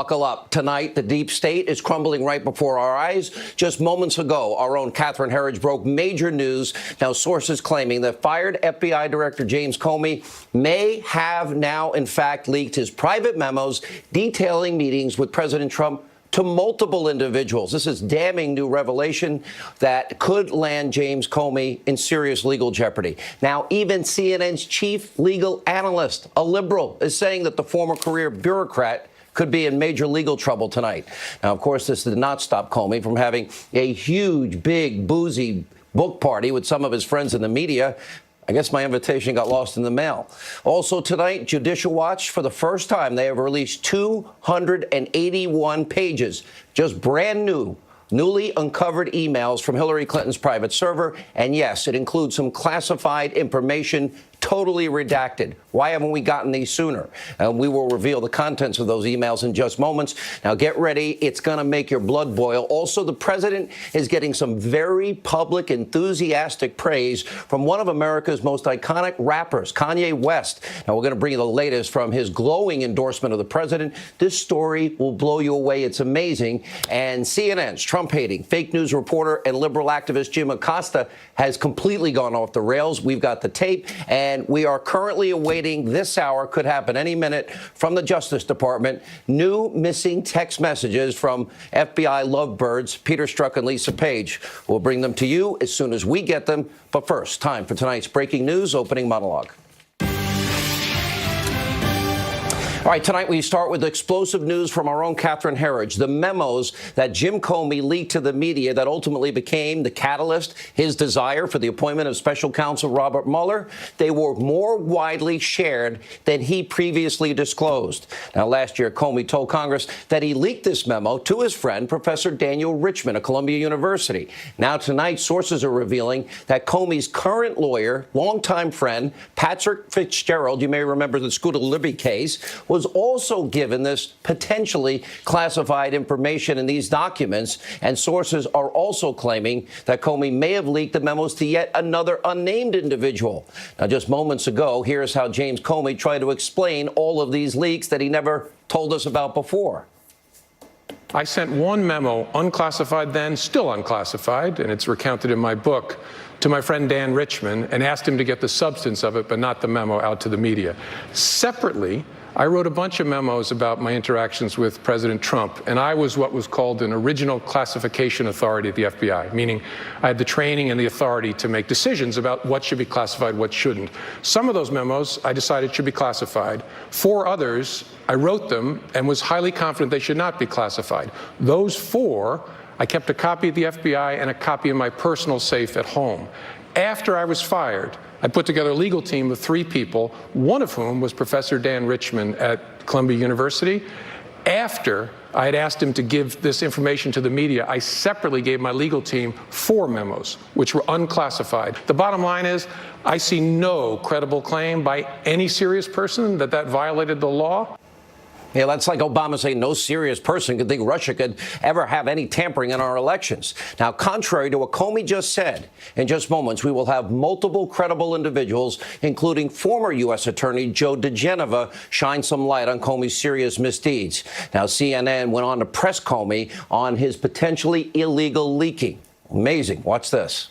Buckle up. Tonight, the deep state is crumbling right before our eyes. Just moments ago, our own Catherine Herridge broke major news. Now, sources claiming that fired FBI Director James Comey may have now, in fact, leaked his private memos detailing meetings with President Trump to multiple individuals. This is damning new revelation that could land James Comey in serious legal jeopardy. Now, even CNN's chief legal analyst, a liberal, is saying that the former career bureaucrat could be in major legal trouble tonight. Now, of course, this did not stop Comey from having a huge, big, boozy book party with some of his friends in the media. I guess my invitation got lost in the mail. Also tonight, Judicial Watch, for the first time, they have released 281 pages, just brand new, newly uncovered emails from Hillary Clinton's private server. And yes, it includes some classified information, totally redacted. Why haven't we gotten these sooner? We will reveal the contents of those emails in just moments. Now, get ready. It's going to make your blood boil. Also, the president is getting some very public, enthusiastic praise from one of America's most iconic rappers, Kanye West. Now, we're going to bring you the latest from his glowing endorsement of the president. This story will blow you away. It's amazing. And CNN's Trump-hating fake news reporter and liberal activist Jim Acosta has completely gone off the rails. We've got the tape, and we are currently awaiting this hour, could happen any minute, from the Justice Department, new missing text messages from FBI lovebirds Peter Strzok and Lisa Page. We'll bring them to you as soon as we get them. But first, time for tonight's breaking news opening monologue. All right, tonight we start with explosive news from our own Catherine Herridge, the memos that Jim Comey leaked to the media that ultimately became the catalyst, his desire for the appointment of special counsel Robert Mueller. They were more widely shared than he previously disclosed. Now, last year, Comey told Congress that he leaked this memo to his friend, Professor Daniel Richman of Columbia University. Now, tonight, sources are revealing that Comey's current lawyer, longtime friend, Patrick Fitzgerald, you may remember the Scooter Libby case, was also given this potentially classified information in these documents. And sources are also claiming that Comey may have leaked the memos to yet another unnamed individual. Now, just moments ago, here's how James Comey tried to explain all of these leaks that he never told us about before. I sent one memo, unclassified then, still unclassified, and it's recounted in my book, to my friend Dan Richman and asked him to get the substance of it, but not the memo, out to the media. Separately, I wrote a bunch of memos about my interactions with President Trump, and I was what was called an original classification authority at the FBI, meaning I had the training and the authority to make decisions about what should be classified, what shouldn't. Some of those memos I decided should be classified. 4 others, I wrote them and was highly confident they should not be classified. Those 4, I kept a copy at the FBI and a copy in my personal safe at home. After I was fired, I put together a legal team of 3 people, one of whom was Professor Dan Richman at Columbia University. After I had asked him to give this information to the media, I separately gave my legal team 4 memos, which were unclassified. The bottom line is, I see no credible claim by any serious person that that violated the law. Yeah, that's like Obama saying no serious person could think Russia could ever have any tampering in our elections. Now, contrary to what Comey just said, in just moments, we will have multiple credible individuals, including former U.S. Attorney Joe DeGeneva, shine some light on Comey's serious misdeeds. Now, CNN went on to press Comey on his potentially illegal leaking. Amazing. Watch this.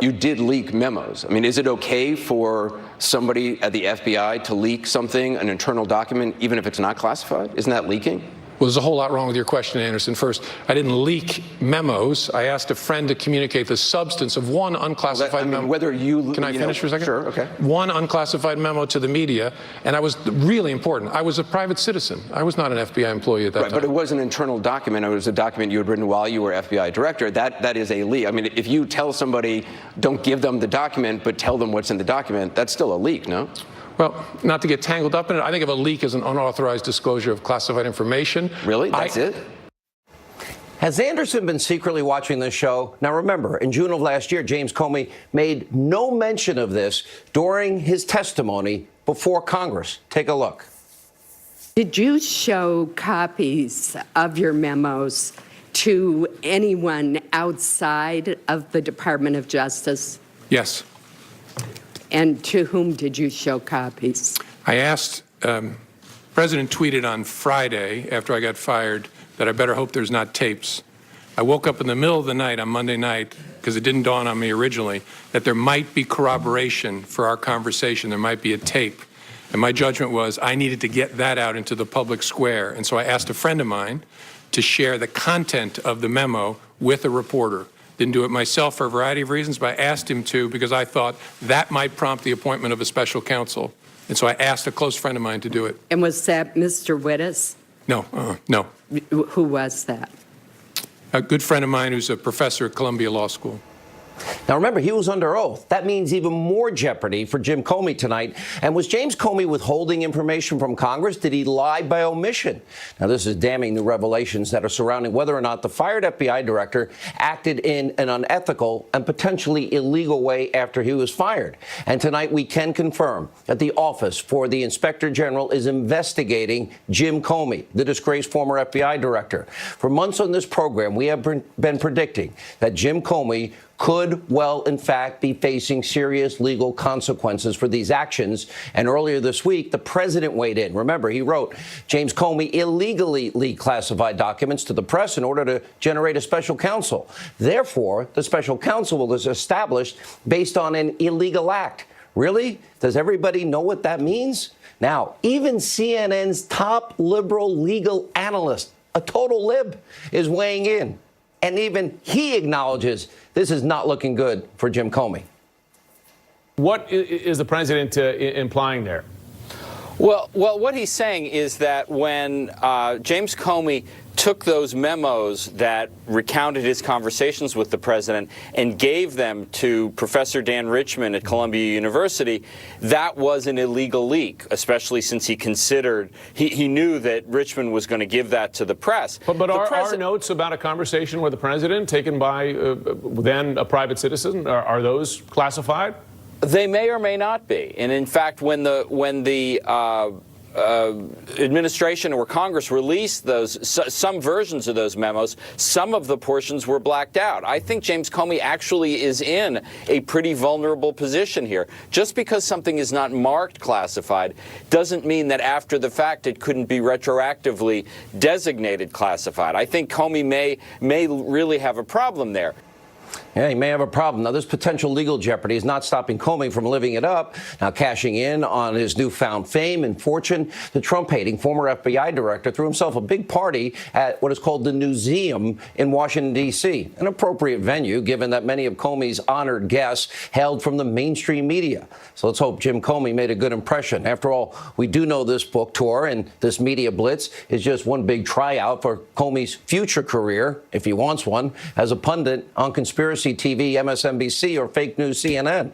You did leak memos. I mean, is it okay for somebody at the FBI to leak something, an internal document, even if it's not classified? Isn't that leaking? Well, there's a whole lot wrong with your question, Anderson. First, I didn't leak memos. I asked a friend to communicate the substance of one unclassified memo. Whether you... Can I finish for a second? Sure, okay. One unclassified memo to the media, and I was really important. I was a private citizen. I was not an FBI employee at that time. But it was an internal document. It was a document you had written while you were FBI director. That is a leak. I mean, if you tell somebody, don't give them the document, but tell them what's in the document, that's still a leak, no? Well, not to get tangled up in it, I think of a leak as an unauthorized disclosure of classified information. Really? That's it? Has Anderson been secretly watching this show? Now, remember, in June of last year, James Comey made no mention of this during his testimony before Congress. Take a look. Did you show copies of your memos to anyone outside of the Department of Justice? Yes. And to whom did you show copies? I asked President tweeted on Friday, after I got fired, that I better hope there's not tapes. I woke up in the middle of the night on Monday night, because it didn't dawn on me originally, that there might be corroboration for our conversation. There might be a tape. And my judgment was I needed to get that out into the public square. And so I asked a friend of mine to share the content of the memo with a reporter. Didn't do it myself for a variety of reasons, but I asked him to because I thought that might prompt the appointment of a special counsel. And so I asked a close friend of mine to do it. And was that Mr. Wittes? No, no. Who was that? A good friend of mine who's a professor at Columbia Law School. Now, remember, he was under oath. That means even more jeopardy for Jim Comey tonight. And was James Comey withholding information from Congress? Did he lie by omission? Now, this is damning new revelations that are surrounding whether or not the fired FBI director acted in an unethical and potentially illegal way after he was fired. And tonight, we can confirm that the Office for the Inspector General is investigating Jim Comey, the disgraced former FBI director. For months on this program, we have been predicting that Jim Comey could well, in fact, be facing serious legal consequences for these actions. And earlier this week, the president weighed in. Remember, he wrote James Comey illegally leaked classified documents to the press in order to generate a special counsel. Therefore, the special counsel was established based on an illegal act. Really? Does everybody know what that means? Now, even CNN's top liberal legal analyst, a total lib, is weighing in. And even he acknowledges this is not looking good for Jim Comey. What is the president implying there? Well, what he's saying is that when James Comey took those memos that recounted his conversations with the president and gave them to Professor Dan Richmond at Columbia University, that was an illegal leak, especially since he considered, he knew that Richmond was going to give that to the press. But are notes about a conversation with the president taken by then a private citizen, are those classified? They may or may not be. And in fact, when the administration or Congress released some versions of those memos, some of the portions were blacked out. I think James Comey actually is in a pretty vulnerable position here. Just because something is not marked classified doesn't mean that after the fact it couldn't be retroactively designated classified. I think Comey may really have a problem there. Yeah, he may have a problem. Now, this potential legal jeopardy is not stopping Comey from living it up. Now, cashing in on his newfound fame and fortune, the Trump-hating former FBI director threw himself a big party at what is called the Newseum in Washington, D.C., an appropriate venue given that many of Comey's honored guests hailed from the mainstream media. So let's hope Jim Comey made a good impression. After all, we do know this book tour and this media blitz is just one big tryout for Comey's future career, if he wants one, as a pundit on conspiracy TV, MSNBC, or fake news CNN.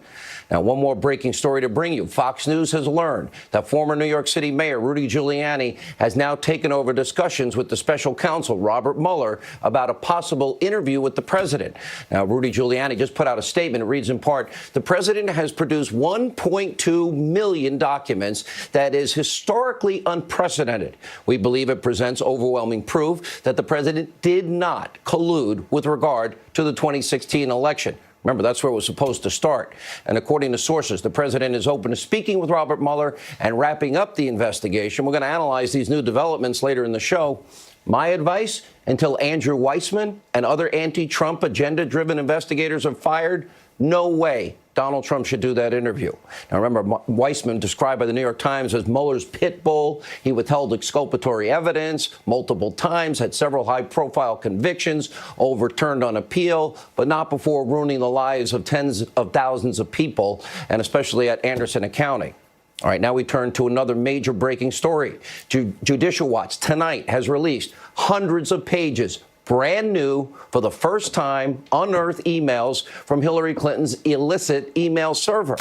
Now, one more breaking story to bring you. Fox News has learned that former New York City Mayor Rudy Giuliani has now taken over discussions with the special counsel, Robert Mueller, about a possible interview with the president. Now, Rudy Giuliani just put out a statement. It reads in part, the president has produced 1.2 million documents that is historically unprecedented. We believe it presents overwhelming proof that the president did not collude with regard to the 2016 election. Remember, that's where it was supposed to start. And according to sources, the president is open to speaking with Robert Mueller and wrapping up the investigation. We're going to analyze these new developments later in the show. My advice, until Andrew Weissman and other anti-Trump agenda-driven investigators are fired, no way Donald Trump should do that interview. Now, remember, Weissman, described by the New York Times as Mueller's pit bull. He withheld exculpatory evidence multiple times, had several high-profile convictions overturned on appeal, but not before ruining the lives of tens of thousands of people, and especially at Anderson County. All right, now we turn to another major breaking story. Judicial Watch tonight has released hundreds of pages, brand new, for the first time, unearthed emails from Hillary Clinton's illicit email server.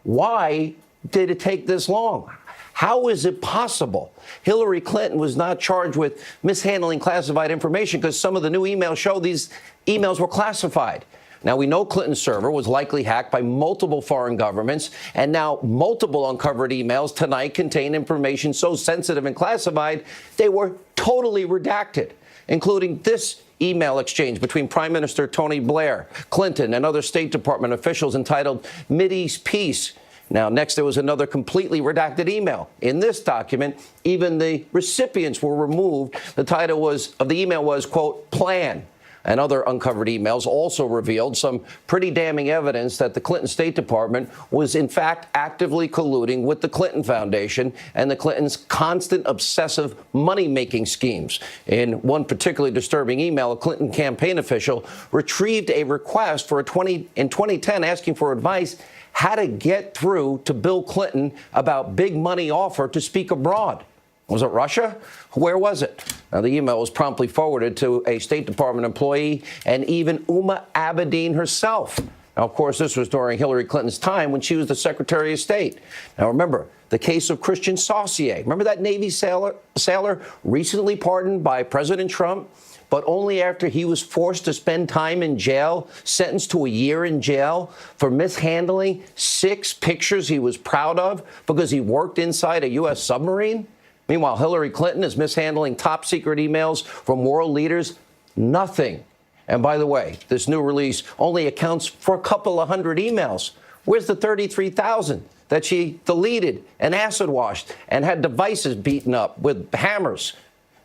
Why did it take this long? How is it possible Hillary Clinton was not charged with mishandling classified information because some of the new emails show these emails were classified? Now, we know Clinton's server was likely hacked by multiple foreign governments, and now multiple uncovered emails tonight contain information so sensitive and classified they were totally redacted, including this email exchange between Prime Minister Tony Blair, Clinton, and other State Department officials entitled Mideast Peace. Now, next, there was another completely redacted email. In this document, even the recipients were removed. The title of the email was, quote, plan. And other uncovered emails also revealed some pretty damning evidence that the Clinton State Department was, in fact, actively colluding with the Clinton Foundation and the Clintons' constant obsessive money-making schemes. In one particularly disturbing email, a Clinton campaign official retrieved a request in 2010 asking for advice how to get through to Bill Clinton about big money offer to speak abroad. Was it Russia? Where was it? Now, the email was promptly forwarded to a State Department employee and even Uma Abedin herself. Now, of course, this was during Hillary Clinton's time when she was the Secretary of State. Now, remember, the case of Christian Saucier. Remember that Navy sailor recently pardoned by President Trump, but only after he was forced to spend time in jail, sentenced to a year in jail for mishandling 6 pictures he was proud of because he worked inside a U.S. submarine? Meanwhile, Hillary Clinton is mishandling top secret emails from world leaders. Nothing. And by the way, this new release only accounts for a couple of hundred emails. Where's the 33,000 that she deleted and acid washed and had devices beaten up with hammers?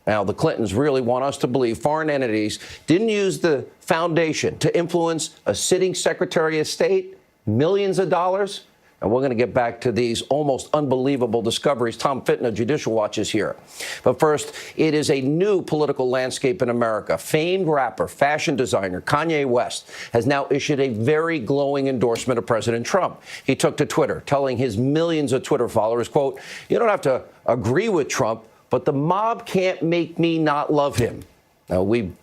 Now, the Clintons really want us to believe foreign entities didn't use the foundation to influence a sitting Secretary of State, millions of dollars. And we're going to get back to these almost unbelievable discoveries. Tom Fitton of Judicial Watch is here. But first, it is a new political landscape in America. Famed rapper, fashion designer Kanye West has now issued a very glowing endorsement of President Trump. He took to Twitter, telling his millions of Twitter followers, quote, "You don't have to agree with Trump, but the mob can't make me not love him." Now, we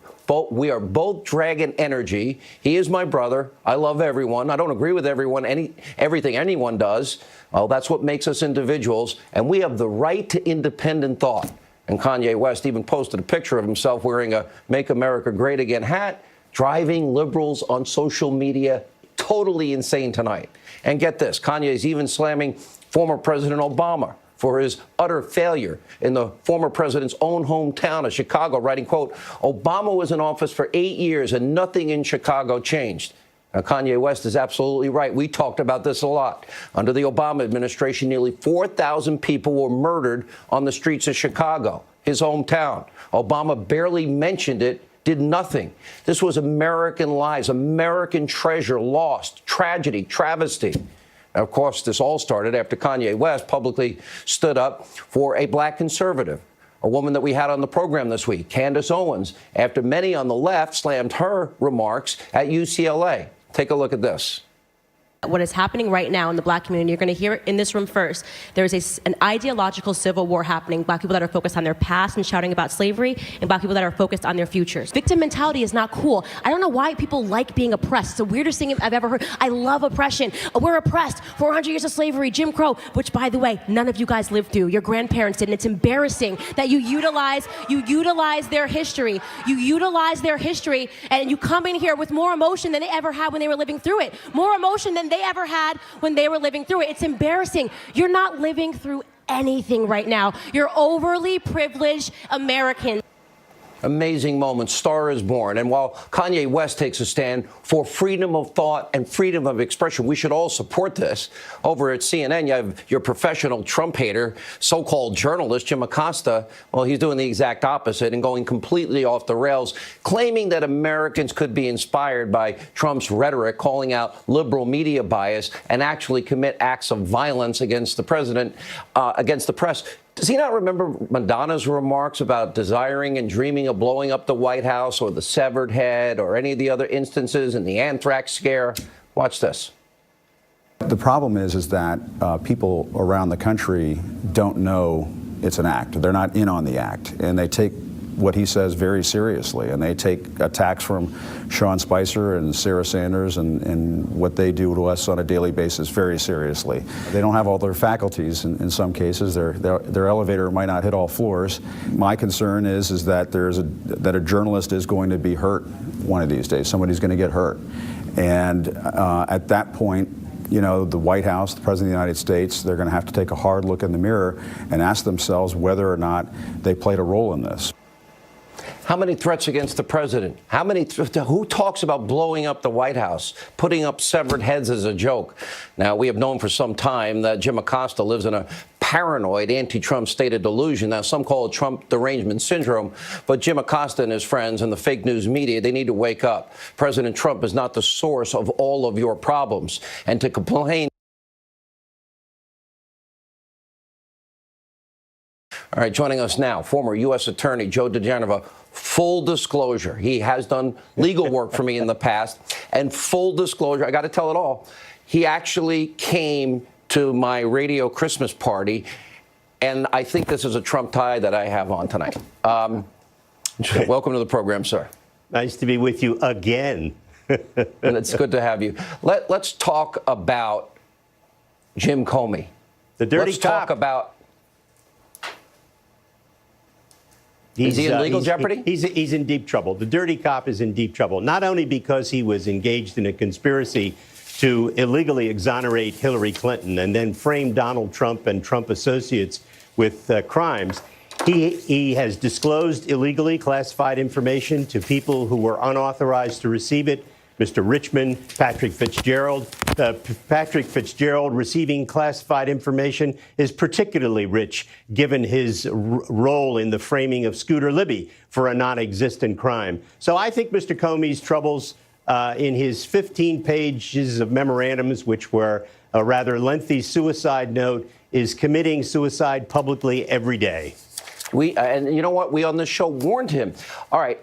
are both dragon energy. He is my brother. I love everyone. I don't agree with everything anyone does. Well, that's what makes us individuals. And we have the right to independent thought. And Kanye West even posted a picture of himself wearing a Make America Great Again hat, driving liberals on social media. Totally insane tonight. And get this, Kanye's even slamming former President Obama for his utter failure in the former president's own hometown of Chicago, writing, quote, "Obama was in office for 8 years and nothing in Chicago changed." Now, Kanye West is absolutely right. We talked about this a lot. Under the Obama administration, nearly 4,000 people were murdered on the streets of Chicago, his hometown. Obama barely mentioned it, did nothing. This was American lives, American treasure lost, tragedy, travesty. Of course, this all started after Kanye West publicly stood up for a black conservative, a woman that we had on the program this week, Candace Owens, after many on the left slammed her remarks at UCLA. Take a look at this. What is happening right now in the black community, you're going to hear it in this room first. There's an ideological civil war happening. Black people that are focused on their past and shouting about slavery, and black people that are focused on their futures. Victim mentality is not cool. I don't know why people like being oppressed. It's the weirdest thing I've ever heard. I love oppression. We're oppressed. 400 years of slavery, Jim Crow, which, by the way, none of you guys lived through. Your grandparents did, and it's embarrassing that you utilize their history. You utilize their history, and you come in here with more emotion than they ever had when they were living through it. More emotion than they ever had when they were living through it. It's embarrassing. You're not living through anything right now. You're overly privileged Americans. Amazing moment. Star is born. And while Kanye West takes a stand for freedom of thought and freedom of expression, we should all support this. Over at CNN, you have your professional Trump hater, so-called journalist, Jim Acosta. Well, he's doing the exact opposite and going completely off the rails, claiming that Americans could be inspired by Trump's rhetoric, calling out liberal media bias, and actually commit acts of violence against the president, against the press. Does he not remember Madonna's remarks about desiring and dreaming of blowing up the White House or the severed head or any of the other instances in the anthrax scare? Watch this. The problem is that people around the country don't know it's an act. They're not in on the act, and they take what he says very seriously, and they take attacks from Sean Spicer and Sarah Sanders and what they do to us on a daily basis very seriously. They don't have all their faculties in some cases. Their elevator might not hit all floors. My concern is that that a journalist is going to be hurt one of these days. Somebody's going to get hurt, and at that point, you know, the White House, the President of the United States, they're going to have to take a hard look in the mirror and ask themselves whether or not they played a role in this. How many threats against the president? Who talks about blowing up the White House, putting up severed heads as a joke? Now, we have known for some time that Jim Acosta lives in a paranoid anti-Trump state of delusion. Now, some call it Trump derangement syndrome, but Jim Acosta and his friends and the fake news media, they need to wake up. President Trump is not the source of all of your problems. And to complain. All right, joining us now, former U.S. Attorney Joe DeGenova. Full disclosure, he has done legal work for me in the past. And full disclosure, I got to tell it all, he actually came to my radio Christmas party, and I think this is a Trump tie that I have on tonight. Welcome to the program, sir. Nice to be with you again. And it's good to have you. Let's talk about Jim Comey. The dirty Let's cop. talk about. Is he in legal jeopardy? He's in deep trouble. The dirty cop is in deep trouble, not only because he was engaged in a conspiracy to illegally exonerate Hillary Clinton and then frame Donald Trump and Trump associates with crimes. He has disclosed illegally classified information to people who were unauthorized to receive it. Mr. Richmond, Patrick Fitzgerald. Patrick Fitzgerald receiving classified information is particularly rich, given his role in the framing of Scooter Libby for a non-existent crime. So I think Mr. Comey's troubles in his 15 pages of memorandums, which were a rather lengthy suicide note, is committing suicide publicly every day. And you know what? We on this show warned him. All right.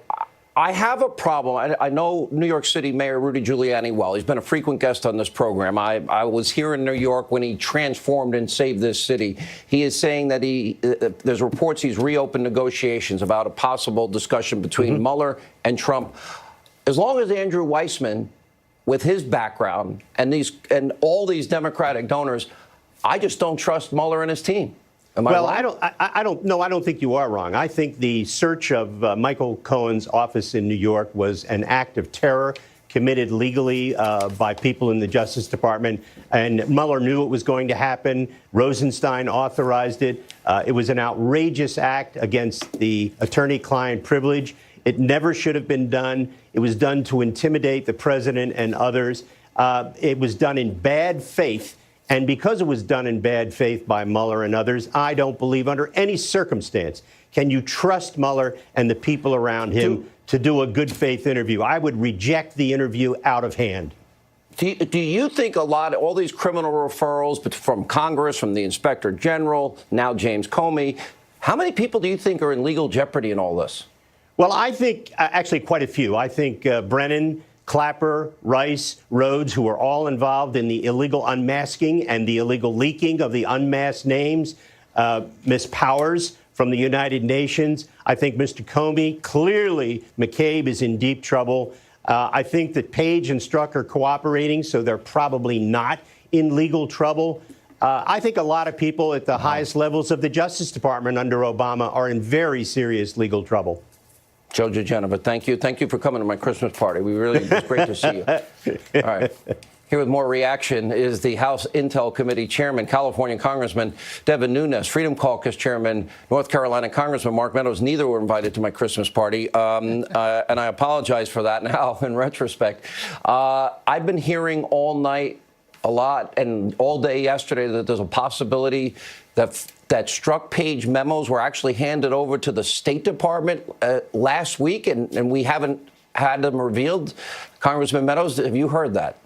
I have a problem. I know New York City Mayor Rudy Giuliani well. He's been a frequent guest on this program. I was here in New York when he transformed and saved this city. He is saying that there's reports he's reopened negotiations about a possible discussion between Mueller and Trump. As long as Andrew Weissman, with his background and all these Democratic donors, I just don't trust Mueller and his team. Am I wrong? I don't think you are wrong. I think the search of Michael Cohen's office in New York was an act of terror committed legally by people in the Justice Department. And Mueller knew it was going to happen. Rosenstein authorized it. It was an outrageous act against the attorney-client privilege. It never should have been done. It was done to intimidate the president and others. It was done in bad faith. And because it was done in bad faith by Mueller and others, I don't believe under any circumstance can you trust Mueller and the people around him to do a good faith interview. I would reject the interview out of hand. Do you think all these criminal referrals from Congress, from the Inspector General, now James Comey, how many people do you think are in legal jeopardy in all this? Well, I think actually quite a few. I think Brennan, Clapper, Rice, Rhodes, who are all involved in the illegal unmasking and the illegal leaking of the unmasked names. Ms. Powers from the United Nations. I think Mr. Comey, clearly McCabe is in deep trouble. I think that Page and Strzok are cooperating, so they're probably not in legal trouble. I think a lot of people at the highest levels of the Justice Department under Obama are in very serious legal trouble. Joe DeGenova, thank you. Thank you for coming to my Christmas party. It's great to see you. All right. Here with more reaction is the House Intel Committee Chairman, California Congressman Devin Nunes, Freedom Caucus Chairman, North Carolina Congressman Mark Meadows. Neither were invited to my Christmas party, and I apologize for that now in retrospect. I've been hearing all night a lot and all day yesterday that there's a possibility that Strzok Page memos were actually handed over to the State Department last week, and we haven't had them revealed. Congressman Meadows, have you heard that?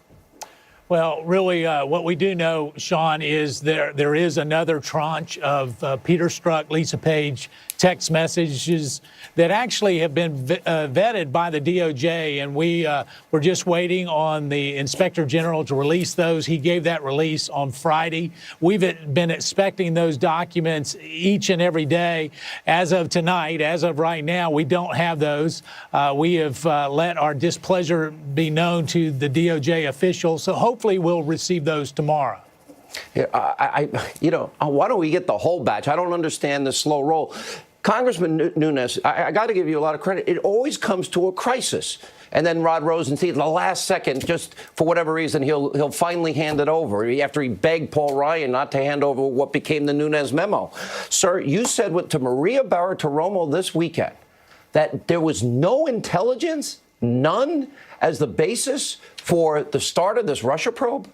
Well, really, what we do know, Sean, is there is another tranche of Peter Strzok, Lisa Page text messages that actually have been vetted by the DOJ, and we're just waiting on the Inspector General to release those. He gave that release on Friday. We've been expecting those documents each and every day. As of tonight, as of right now, we don't have those. We have let our displeasure be known to the DOJ officials, so hopefully we'll receive those tomorrow. Yeah, why don't we get the whole batch? I don't understand the slow roll. Congressman Nunes, I got to give you a lot of credit. It always comes to a crisis. And then Rod Rosenstein, the last second, just for whatever reason, he'll finally hand it over after he begged Paul Ryan not to hand over what became the Nunes memo. Sir, you said to Maria Bartiromo this weekend that there was no intelligence, none, as the basis for the start of this Russia probe?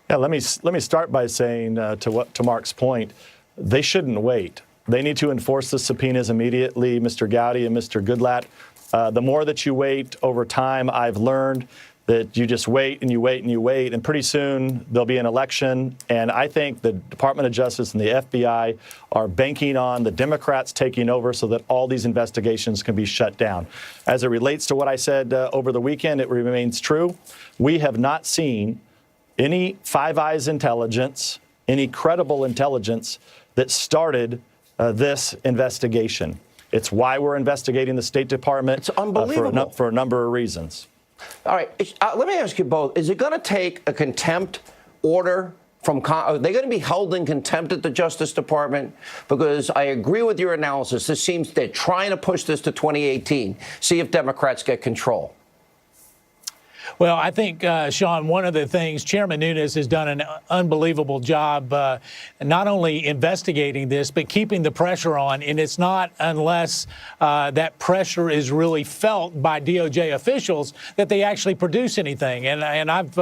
Yeah, let me start by saying to Mark's point, they shouldn't wait. They need to enforce the subpoenas immediately, Mr. Gowdy and Mr. Goodlatte. The more that you wait over time, I've learned that you just wait and you wait and you wait, and pretty soon there'll be an election. And I think the Department of Justice and the FBI are banking on the Democrats taking over so that all these investigations can be shut down. As it relates to what I said over the weekend, it remains true. We have not seen any Five Eyes intelligence, any credible intelligence that started this investigation. It's why we're investigating the State Department. It's unbelievable. For a number of reasons. All right, let me ask you both. Is it going to take a contempt order from are they going to be held in contempt at the Justice Department? Because I agree with your analysis. This seems they're trying to push this to 2018, see if Democrats get control. Well, I think, Sean, one of the things, Chairman Nunes has done an unbelievable job not only investigating this, but keeping the pressure on. And it's not unless that pressure is really felt by DOJ officials that they actually produce anything. And I've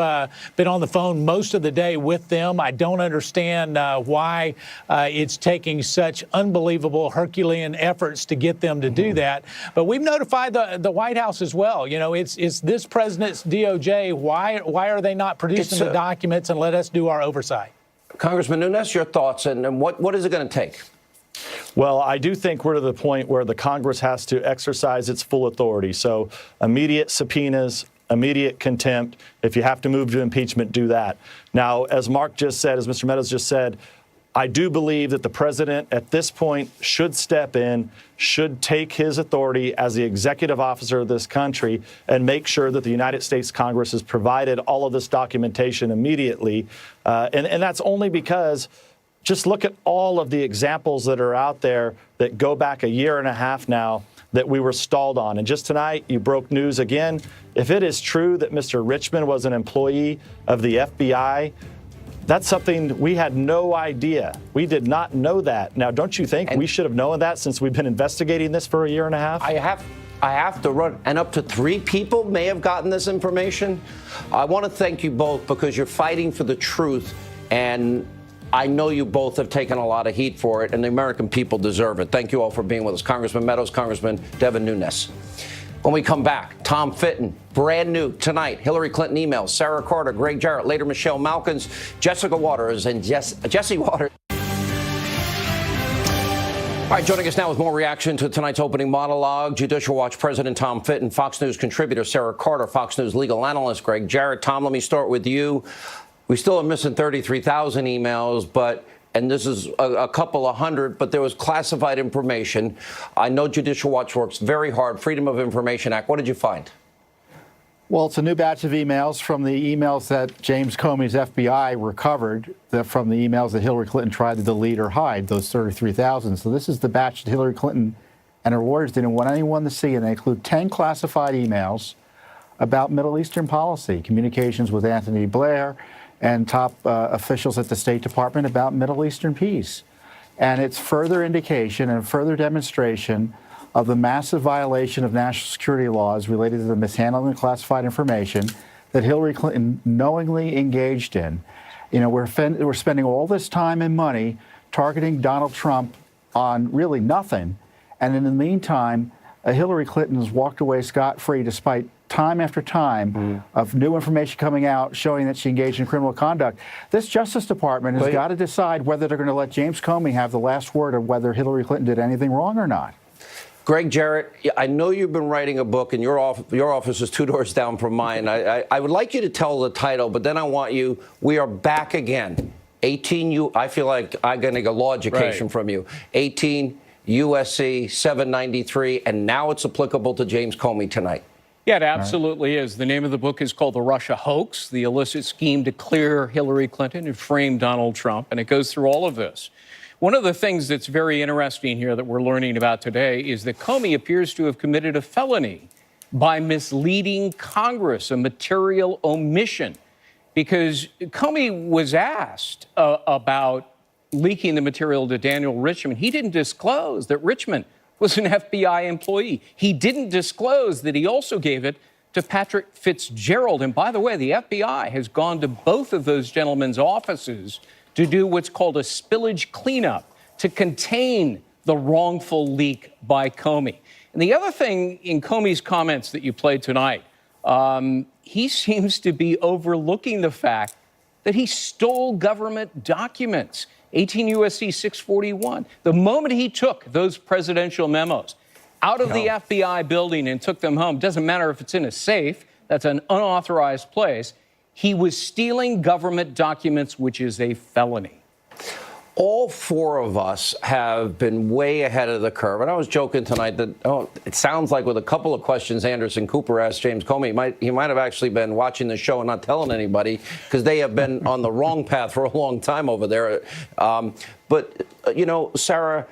been on the phone most of the day with them. I don't understand why it's taking such unbelievable Herculean efforts to get them to do that. But we've notified the White House as well. You know, it's this president's DOJ. Why are they not producing the documents and let us do our oversight? Congressman Nunes, your thoughts, and what is it going to take? Well, I do think we're to the point where the Congress has to exercise its full authority. So immediate subpoenas, immediate contempt. If you have to move to impeachment, do that. Now, as Mark just said, as Mr. Meadows just said, I do believe that the president at this point should step in, should take his authority as the executive officer of this country and make sure that the United States Congress has provided all of this documentation immediately. And that's only because just look at all of the examples that are out there that go back a year and a half now that we were stalled on. And just tonight, you broke news again. If it is true that Mr. Richmond was an employee of the FBI, that's something we had no idea. We did not know that. Now, don't you think we should have known that since we've been investigating this for a year and a half? I have to run, and up to 3 people may have gotten this information. I want to thank you both because you're fighting for the truth, and I know you both have taken a lot of heat for it, and the American people deserve it. Thank you all for being with us. Congressman Meadows, Congressman Devin Nunes. When we come back, Tom Fitton, brand new tonight. Hillary Clinton emails, Sarah Carter, Greg Jarrett, later Michelle Malkins, Jessica Waters, and Jesse Waters. All right, joining us now with more reaction to tonight's opening monologue, Judicial Watch President Tom Fitton, Fox News contributor Sarah Carter, Fox News legal analyst Greg Jarrett. Tom, let me start with you. We still are missing 33,000 emails, and this is a couple of hundred, but there was classified information. I know Judicial Watch works very hard. Freedom of Information Act. What did you find? Well, it's a new batch of emails from the emails that James Comey's FBI recovered from the emails that Hillary Clinton tried to delete or hide, those 33,000. So this is the batch that Hillary Clinton and her lawyers didn't want anyone to see, and they include 10 classified emails about Middle Eastern policy, communications with Anthony Blair, and top officials at the State Department about Middle Eastern peace. And it's further indication and further demonstration of the massive violation of national security laws related to the mishandling of classified information that Hillary Clinton knowingly engaged in. You know, we're spending all this time and money targeting Donald Trump on really nothing. And in the meantime, Hillary Clinton has walked away scot-free despite time after time of new information coming out showing that she engaged in criminal conduct. This Justice Department has got to decide whether they're going to let James Comey have the last word of whether Hillary Clinton did anything wrong or not. Greg Jarrett, I know you've been writing a book, and your office is 2 doors down from mine. I would like you to tell the title, but then I want you, we are back again. 18, I feel like I'm going to get a law education from you. 18 USC 793, and now it's applicable to James Comey tonight. Yeah, it absolutely is. The name of the book is called The Russia Hoax, the illicit scheme to clear Hillary Clinton and frame Donald Trump. And it goes through all of this. One of the things that's very interesting here that we're learning about today is that Comey appears to have committed a felony by misleading Congress, a material omission, because Comey was asked about leaking the material to Daniel Richmond. He didn't disclose that Richmond was an FBI employee. He didn't disclose that he also gave it to Patrick Fitzgerald. And by the way, the FBI has gone to both of those gentlemen's offices to do what's called a spillage cleanup to contain the wrongful leak by Comey. And the other thing in Comey's comments that you played tonight, he seems to be overlooking the fact that he stole government documents. 18 U.S.C. 641. The moment he took those presidential memos out of the FBI building and took them home, doesn't matter if it's in a safe, that's an unauthorized place, he was stealing government documents, which is a felony. All four of us have been way ahead of the curve. And I was joking tonight that, it sounds like with a couple of questions Anderson Cooper asked James Comey, he might have actually been watching the show and not telling anybody, because they have been on the wrong path for a long time over there. But, Sarah,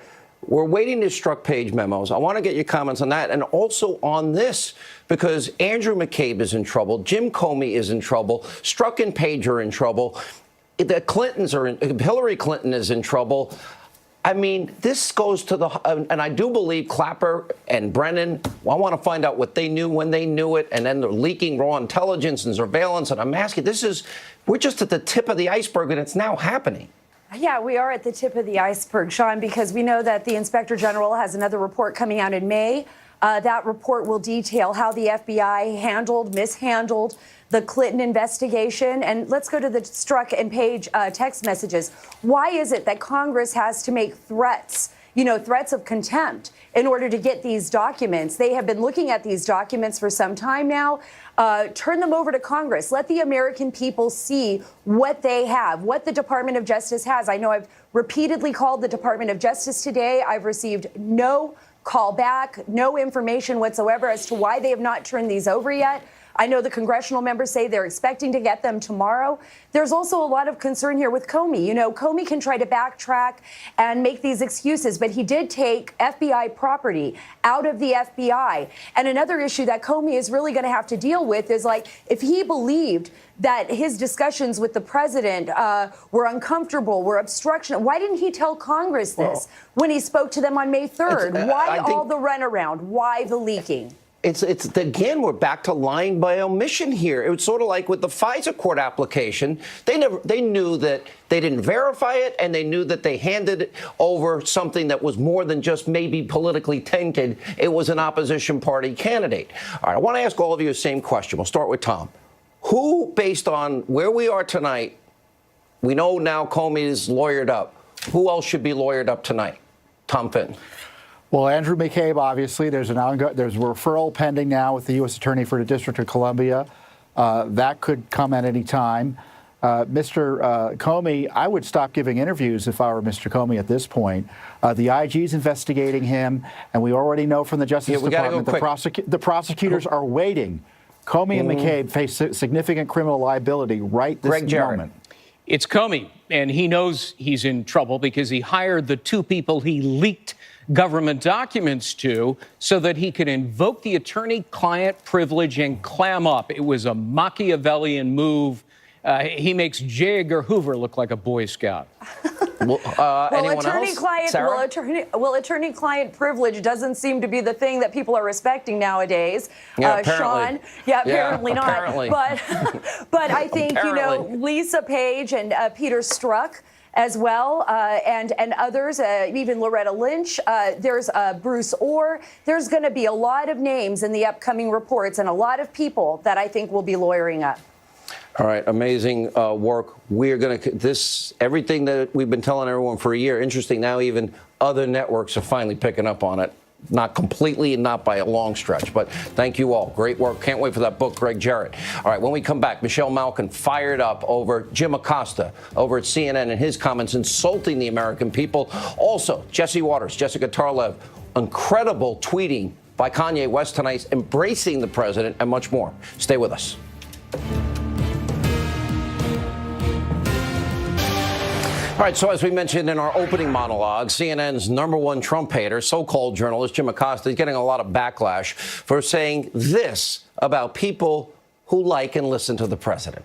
we're waiting to Strzok Page memos. I want to get your comments on that and also on this, because Andrew McCabe is in trouble. Jim Comey is in trouble. Strzok and Page are in trouble. The Clintons are in, Hillary Clinton is in trouble. I mean, this goes to the, and I do believe Clapper and Brennan, I want to find out what they knew when they knew it, and then they're leaking raw intelligence and surveillance. And I'm asking, we're just at the tip of the iceberg, and it's now happening. Yeah, we are at the tip of the iceberg, Sean, because we know that the Inspector General has another report coming out in May. That report will detail how the FBI mishandled the Clinton investigation. And let's go to the Strzok and Page text messages. Why is it that Congress has to make threats, threats of contempt in order to get these documents? They have been looking at these documents for some time now. Turn them over to Congress. Let the American people see what they have, what the Department of Justice has. I know I've repeatedly called the Department of Justice today. I've received no call back, no information whatsoever as to why they have not turned these over yet. I know the congressional members say they're expecting to get them tomorrow. There's also a lot of concern here with Comey. Comey can try to backtrack and make these excuses, but he did take FBI property out of the FBI. And another issue that Comey is really going to have to deal with is, if he believed that his discussions with the president were uncomfortable, were obstruction, why didn't he tell Congress this when he spoke to them on May 3rd? Why all the runaround? Why the leaking? It's again, we're back to lying by omission here. It was sort of like with the FISA court application. They knew that they didn't verify it, and they knew that they handed over something that was more than just maybe politically tainted. It was an opposition party candidate. All right, I want to ask all of you the same question. We'll start with Tom. Who, based on where we are tonight, we know now Comey is lawyered up. Who else should be lawyered up tonight? Tom Fitton. Well, Andrew McCabe, obviously, there's a referral pending now with the U.S. Attorney for the District of Columbia. That could come at any time. Mr. Comey, I would stop giving interviews if I were Mr. Comey at this point. The IG is investigating him, and we already know from the Justice Department the prosecutors are waiting. Comey and McCabe face significant criminal liability right this moment. It's Comey, and he knows he's in trouble because he hired the two people he leaked government documents to so that he could invoke the attorney-client privilege and clam up. It was a Machiavellian move. He makes J. Edgar Hoover look like a Boy Scout. Attorney-client privilege doesn't seem to be the thing that people are respecting nowadays. Yeah, Sean, apparently not. Apparently. But I think Lisa Page and Peter Strzok as well, and others, even Loretta Lynch. There's Bruce Orr. There's going to be a lot of names in the upcoming reports, and a lot of people that I think will be lawyering up. All right, amazing work. We're going to everything that we've been telling everyone for a year. Interesting. Now even other networks are finally picking up on it. Not completely and not by a long stretch, but thank you all. Great work. Can't wait for that book, Greg Jarrett. All right, when we come back, Michelle Malkin fired up over Jim Acosta over at CNN and his comments insulting the American people. Also, Jesse Waters, Jessica Tarlev, incredible tweeting by Kanye West tonight, embracing the president, and much more. Stay with us. All right, so as we mentioned in our opening monologue, CNN's #1 Trump hater, so-called journalist Jim Acosta, is getting a lot of backlash for saying this about people who like and listen to the president.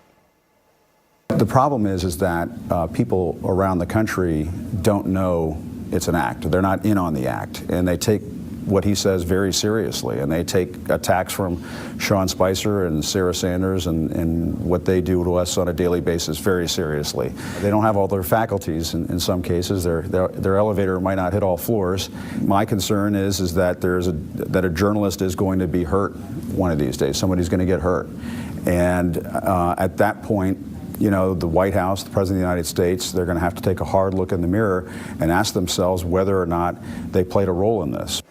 The problem is that people around the country don't know it's an act. They're not in on the act, and they take what he says very seriously, and they take attacks from Sean Spicer and Sarah Sanders and what they do to us on a daily basis very seriously. They don't have all their faculties in some cases. Their elevator might not hit all floors. My concern is that that a journalist is going to be hurt one of these days. Somebody's going to get hurt, and at that point, you know, the White House, the President of the United States, they're going to have to take a hard look in the mirror and ask themselves whether or not they played a role in this.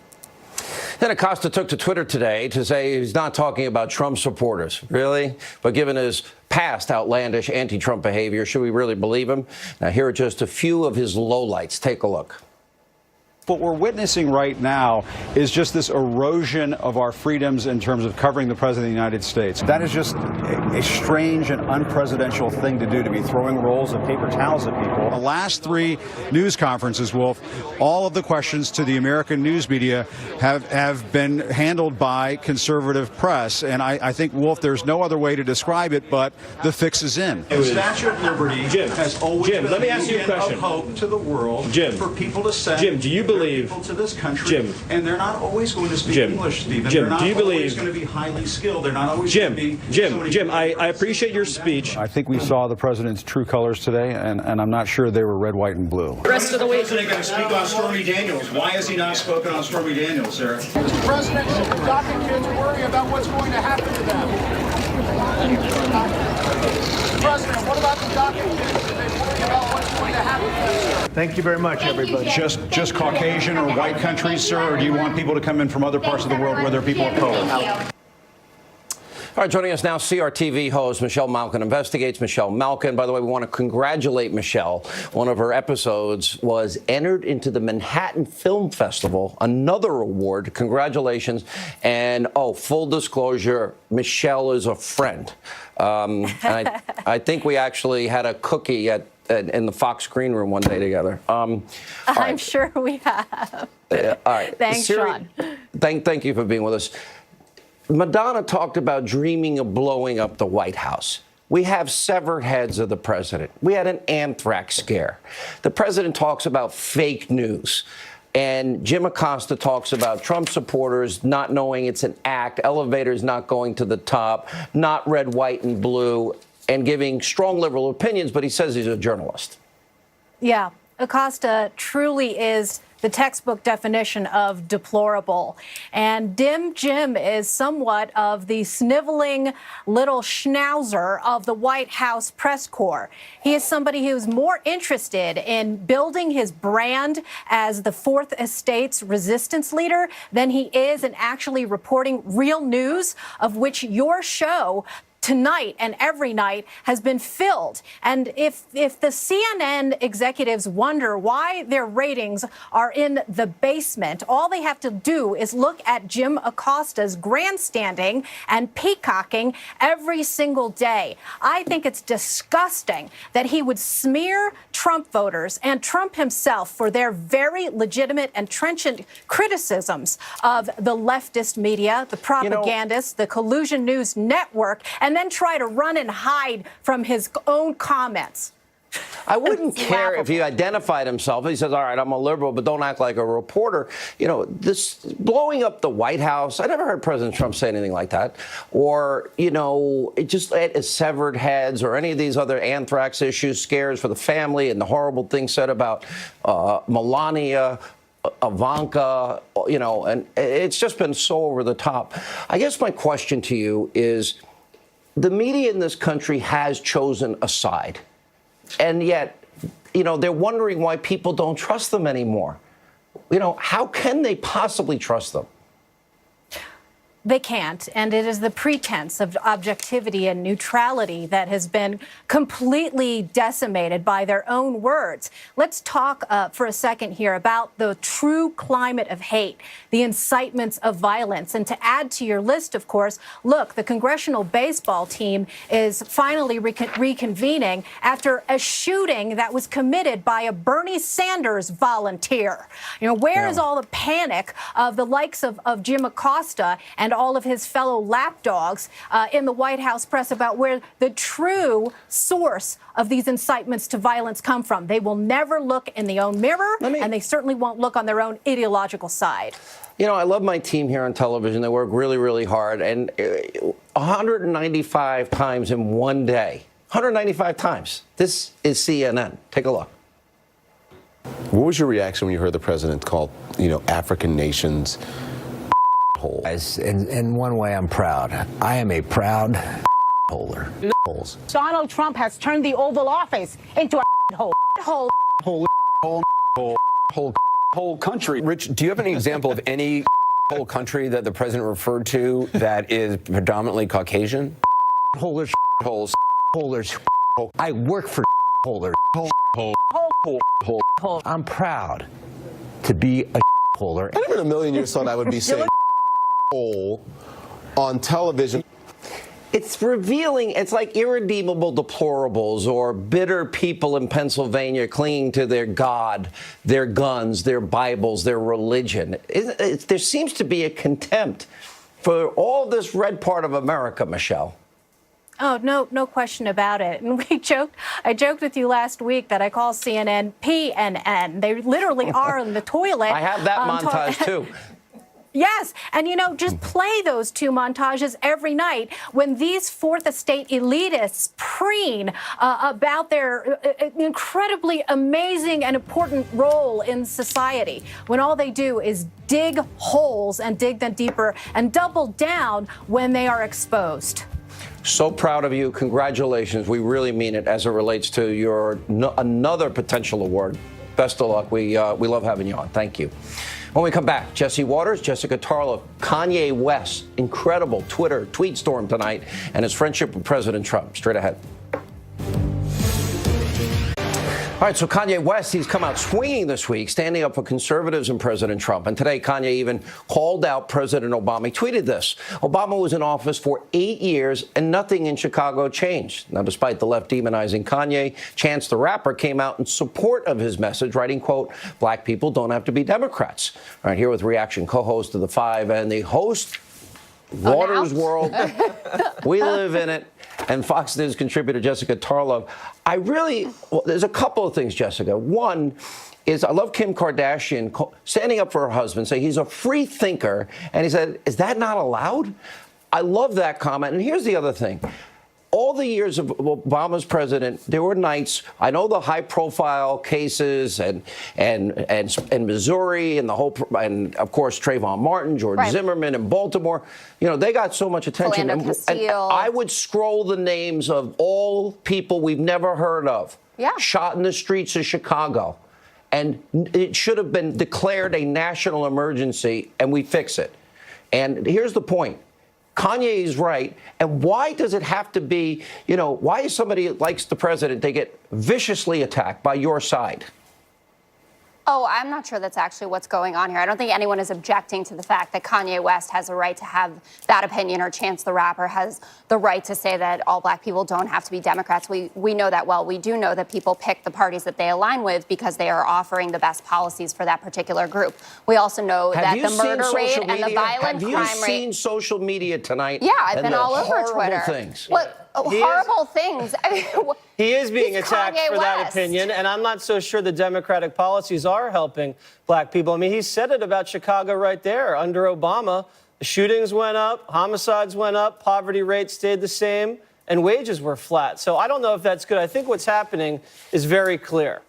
Then Acosta took to Twitter today to say he's not talking about Trump supporters. Really? But given his past outlandish anti-Trump behavior, should we really believe him? Now, here are just a few of his lowlights. Take a look. What we're witnessing right now is just this erosion of our freedoms in terms of covering the President of the United States. That is just a strange and unpresidential thing to do, to be throwing rolls of paper towels at people. The last 3 news conferences, Wolf, all of the questions to the American news media have been handled by conservative press. And I think, Wolf, there's no other way to describe it, but the fix is in. The Statue of Liberty has always been let me ask you a a beacon question. of hope to the world Jim, for people to send Jim, do you believe people to this country, and they're not always going to speak English, Stephen. Jim, they're not do you always believe going to be highly skilled. They're not always Jim, going to be Jim, I appreciate your speech. I think we saw the president's true colors today, and I'm not sure they were red, white, and blue. Rest of the week. The president going to speak on Stormy Daniels. Why has he not spoken on Stormy Daniels, Sarah? Mr. President, should the DACA kids worry about what's going to happen to them? Mr. President, what about the DACA kids? Should they worry about what's going to happen to them, sir? Thank you very much, everybody. Just Caucasian or white countries, sir, or do you want people to come in from other parts of the world where there are people of color? All right, joining us now, CRTV host Michelle Malkin investigates. Michelle Malkin, by the way, we want to congratulate Michelle. One of her episodes was entered into the Manhattan Film Festival, another award. Congratulations. And, full disclosure, Michelle is a friend. And I think we actually had a cookie in the Fox Green Room one day together. I'm sure we have. All right. Thanks, Sean. Thank you for being with us. Madonna talked about dreaming of blowing up the White House. We have severed heads of the president. We had an anthrax scare. The president talks about fake news. And Jim Acosta talks about Trump supporters not knowing it's an act, elevators not going to the top, not red, white, and blue, and giving strong liberal opinions, but he says he's a journalist. Yeah, Acosta truly is the textbook definition of deplorable. And Dim Jim is somewhat of the sniveling little schnauzer of the White House press corps. He is somebody who's more interested in building his brand as the Fourth Estate's resistance leader than he is in actually reporting real news, of which your show tonight and every night has been filled. And if the CNN executives wonder why their ratings are in the basement, all they have to do is look at Jim Acosta's grandstanding and peacocking every single day. I think it's disgusting that he would smear Trump voters and Trump himself for their very legitimate and trenchant criticisms of the leftist media, the propagandists, the Collusion News Network, and then try to run and hide from his own comments. I wouldn't care if he identified himself. He says, all right, I'm a liberal, but don't act like a reporter. You know, this blowing up the White House, I never heard President Trump say anything like that. Or, you know, it just severed heads or any of these other anthrax issues, scares for the family and the horrible things said about Melania, Ivanka, you know, and it's just been so over the top. I guess my question to you is, the media in this country has chosen a side, and yet, you know, they're wondering why people don't trust them anymore. You know, how can they possibly trust them? They can't, and it is the pretense of objectivity and neutrality that has been completely decimated by their own words. Let's talk for a second here about the true climate of hate, the incitements of violence. And to add to your list, of course, look, the congressional baseball team is finally reconvening after a shooting that was committed by a Bernie Sanders volunteer. You know, where is all the panic of the likes of Jim Acosta and all of his fellow lapdogs in the White House press about where the true source of these incitements to violence come from? They will never look in their own mirror, and they certainly won't look on their own ideological side. You know, I love my team here on television. They work really, really hard. And 195 times in one day. 195 times. This is CNN. Take a look. What was your reaction when you heard the president call, African nations holes? In one way, I'm proud. I am a proud holder. Holes. Donald Trump has turned the Oval Office into a hole. Whole country. Rich, do you have any example of any whole country that the president referred to that is predominantly Caucasian? Holders. Holes. Holders. I work for holders. I'm proud to be a holder. I never in a million years thought I would be saying hole on television. It's revealing. It's like irredeemable deplorables or bitter people in Pennsylvania clinging to their God, their guns, their Bibles, their religion. There seems to be a contempt for all this red part of America, Michelle. Oh, no question about it. And I joked with you last week that I call CNN PNN. They literally are in the toilet. I have that montage too. Yes, and just play those two montages every night when these Fourth Estate elitists preen about their incredibly amazing and important role in society, when all they do is dig holes and dig them deeper and double down when they are exposed. So proud of you. Congratulations. We really mean it as it relates to your another potential award. Best of luck. We love having you on. Thank you. When we come back, Jesse Waters, Jessica Tarlow, Kanye West, incredible Twitter tweet storm tonight, and his friendship with President Trump. Straight ahead. All right, so Kanye West, he's come out swinging this week, standing up for conservatives and President Trump. And today, Kanye even called out President Obama. He tweeted this: Obama was in office for 8 years and nothing in Chicago changed. Now, despite the left demonizing Kanye, Chance the Rapper came out in support of his message, writing, quote, "Black people don't have to be Democrats." All right, here with reaction, co-host of The Five and the host, Waters World. We live in it. And Fox News contributor Jessica Tarlow. There's a couple of things, Jessica. One is I love Kim Kardashian standing up for her husband, saying he's a free thinker. And he said, is that not allowed? I love that comment. And here's the other thing. All the years of Obama's president, there were nights. I know the high-profile cases and Missouri and and of course Trayvon Martin, George Zimmerman in Baltimore. They got so much attention. And I would scroll the names of all people we've never heard of, shot in the streets of Chicago, and it should have been declared a national emergency, and we fix it. And here's the point. Kanye is right. And why does it have to be, why is somebody that likes the president, they get viciously attacked by your side? Oh, I'm not sure that's actually what's going on here. I don't think anyone is objecting to the fact that Kanye West has a right to have that opinion, or Chance the Rapper has the right to say that all black people don't have to be Democrats. We know that well. We do know that people pick the parties that they align with because they are offering the best policies for that particular group. We also know that the murder rate and the violent crime rate. Have you seen social media tonight? Yeah, I've been all over Twitter. Things. What horrible things. He is being attacked Kanye for that West. opinion, and I'm not so sure the Democratic policies are helping black people. I mean, he said it about Chicago right there. Under Obama, the shootings went up, homicides went up, poverty rate stayed the same, and wages were flat. So I don't know if that's good. I think what's happening is very clear.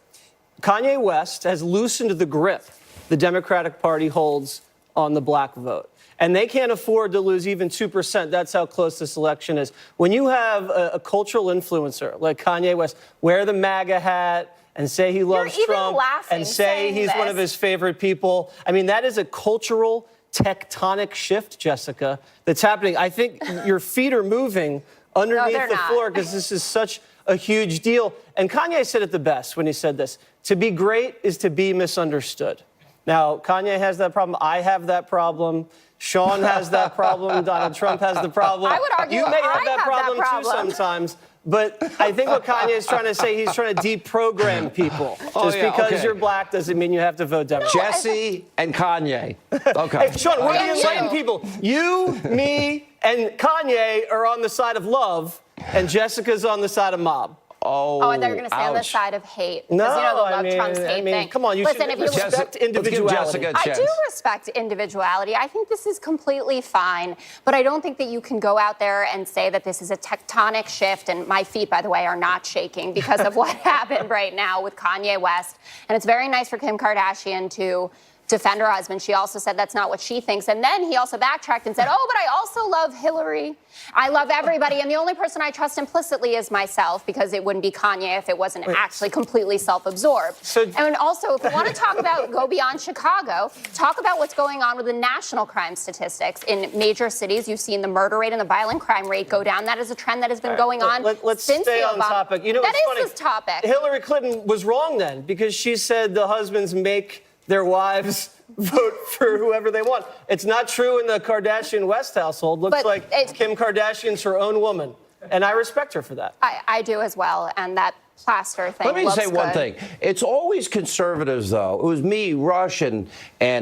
Kanye West has loosened the grip the Democratic Party holds on the black vote. And they can't afford to lose even 2%. That's how close this election is. When you have a cultural influencer like Kanye West wear the MAGA hat and say he loves Trump and say he's one of his favorite people, I mean, that is a cultural tectonic shift, Jessica, that's happening. I think your feet are moving underneath the floor because this is such a huge deal. And Kanye said it the best when he said this: to be great is to be misunderstood. Now, Kanye has that problem. I have that problem. Sean has that problem. Donald Trump has the problem. I would argue you may have that that problem too sometimes. But I think what Kanye is trying to say, he's trying to deprogram people. Just because you're black doesn't mean you have to vote Democrat. Jesse and Kanye. Okay. Hey, Sean, what are you enlightening people? You, me, and Kanye are on the side of love, and Jessica's on the side of mob. Oh, I thought you were going to say on the ouch. side of hate. No, you know, I mean, Trump's hate thing. come on, you Listen, should if you respect individuality. Jessica a I chance. do respect individuality. I think this is completely fine, but I don't think that you can go out there and say that this is a tectonic shift. And my feet, by the way, are not shaking because of what happened right now with Kanye West. And it's very nice for Kim Kardashian to defend her husband. She also said that's not what she thinks. And then he also backtracked and said, oh, but I also love Hillary. I love everybody. And the only person I trust implicitly is myself, because it wouldn't be Kanye if it wasn't actually completely self-absorbed. And also, if we want to talk about go beyond Chicago, talk about what's going on with the national crime statistics. In major cities, you've seen the murder rate and the violent crime rate go down. That is a trend that has been going on Let's since stay the on Obama. topic. You know, that it's is funny. this topic. Hillary Clinton was wrong then, because she said the husbands make their wives vote for whoever they want. It's not true in the Kardashian-West household. Looks like Kim Kardashian's her own woman, and I respect her for that. I do as well, and that plaster thing Let me looks say one good. thing. It's always conservatives, though. It was me, Rush, and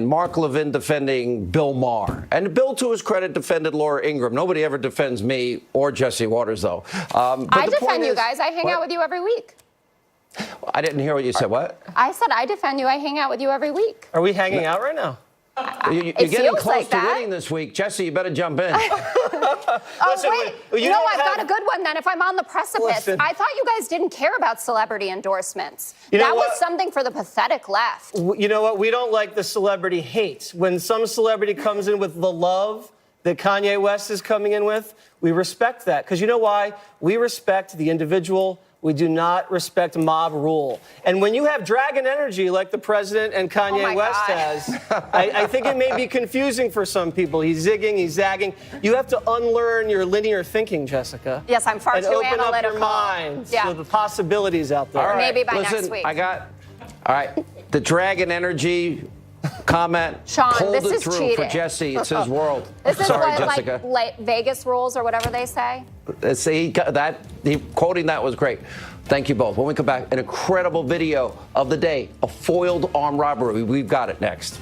Mark Levin defending Bill Maher. And Bill, to his credit, defended Laura Ingraham. Nobody ever defends me or Jesse Waters, though. I defend you guys. I hang out with you every week. I didn't hear what you said. What? I said I defend you. I hang out with you every week. Are we hanging out right now? You're It getting feels close like to that. winning this week. Jesse, you better jump in. Listen, wait. you You know, don't I've got have- a good one then. If I'm on the precipice, Listen. I thought you guys didn't care about celebrity endorsements. You know That was what? something for the pathetic left. You know what? We don't like the celebrity hate. When some celebrity comes in with the love that Kanye West is coming in with, we respect that. Because you know why? We respect the individual. We do not respect mob rule. And when you have dragon energy like the president and Kanye West has, I think it may be confusing for some people. He's zigging, he's zagging. You have to unlearn your linear thinking, Jessica. Yes, I'm far and too open analytical. up your mind Yeah. to the possibilities out there. All right. Maybe by Listen, next week. All right. The dragon energy comment. Sean, pulled this it is through cheating. for Jesse. It's his world. This is Sorry, what, Jessica. like Vegas rules or whatever they say. See, quoting that was great. Thank you both. When we come back, an incredible video of the day, a foiled armed robbery. We've got it next.